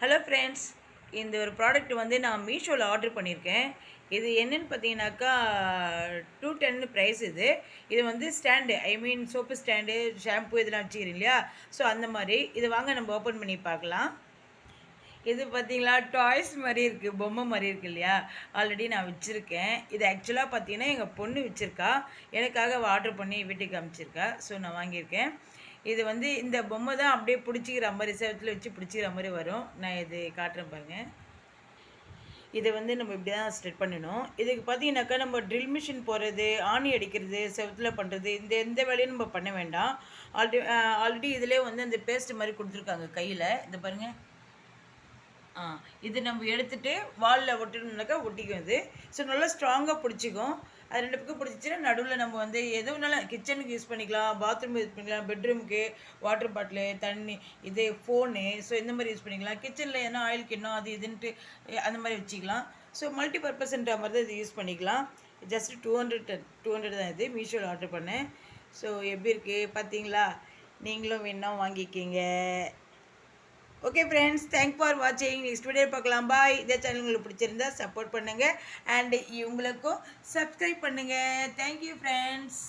Hello friends, இந்த ஒரு product வந்து நான் மீஷோவில் ஆர்டர் பண்ணியிருக்கேன். இது என்னென்னு பார்த்தீங்கன்னாக்கா 210 ப்ரைஸ் இது. இது வந்து ஸ்டாண்டு, ஐ மீன் சோப்பு ஸ்டாண்டு, ஷாம்பு இதெல்லாம் வச்சுக்கிறீங்க இல்லையா? ஸோ அந்த மாதிரி இது வாங்க நம்ம ஓப்பன் பண்ணி பார்க்கலாம். இது பார்த்தீங்களா, டாய்ஸ் மாதிரி இருக்குது, பொம்மை மாதிரி இருக்குது இல்லையா? ஆல்ரெடி நான் வச்சுருக்கேன். இது ஆக்சுவலாக பார்த்தீங்கன்னா எங்கள் பொண்ணு வச்சுருக்கா, எனக்காக ஆர்டர் பண்ணி வீட்டுக்கு அனுப்பிச்சிருக்கா. ஸோ நான் வாங்கியிருக்கேன். இது வந்து இந்த பொம்மை தான் அப்படியே பிடிச்சிக்கிற மாதிரி, செவத்தில் வச்சு பிடிச்சிக்கிற மாதிரி வரும். நான் இது காட்டுறேன் பாருங்கள். இதை வந்து நம்ம இப்படி தான் ஸ்ட்ரெட் பண்ணணும். இதுக்கு பார்த்தீங்கன்னாக்கா நம்ம ட்ரில் மிஷின் போடுறது, ஆணி அடிக்கிறது, செவத்தில் பண்ணுறது, எந்த வேலையும் நம்ம பண்ண வேண்டாம். ஆல்ரெடி இதிலே வந்து அந்த பேஸ்ட் மாதிரி கொடுத்துருக்காங்க கையில். இந்த பாருங்கள். இது நம்ம எடுத்துகிட்டு வாலில் ஒட்டணுன்னாக்கா ஒட்டிக்கும் இது. ஸோ நல்லா ஸ்ட்ராங்காக பிடிச்சிக்கும். அது 2 பக்கம் பிடிச்சிச்சின்னா நடுவில் நம்ம வந்து எது வேணாலும் கிச்சனுக்கு யூஸ் பண்ணிக்கலாம், பாத்ரூம் யூஸ் பண்ணிக்கலாம், பெட்ரூமுக்கு, வாட்டர் பாட்டிலு, தண்ணி, இது ஃபோனு, ஸோ இந்த மாதிரி யூஸ் பண்ணிக்கலாம். கிச்சனில் எதனா ஆயில் கிண்ணம் அது இதுன்ட்டு அந்த மாதிரி வச்சுக்கலாம். ஸோ மல்டி பர்பஸ்ன்ற மாதிரி தான் இது யூஸ் பண்ணிக்கலாம். ஜஸ்ட் 200 தான் இது. மீஷோவில் ஆர்டர் பண்ணேன். ஸோ எப்படி இருக்குது பார்த்தீங்களா? நீங்களும் வேணா வாங்கிக்கிங்க. ஓகே ஃப்ரெண்ட்ஸ், தேங்க் ஃபார் வாட்சிங். நெக்ஸ்ட் வீடியோ பார்க்கலாம். பாய். இந்த சேனல் உங்களுக்கு பிடிச்சிருந்தா சப்போர்ட் பண்ணுங்கள் அண்ட் இவங்களுக்கும் சப்ஸ்கிரைப் பண்ணுங்கள். Thank you friends.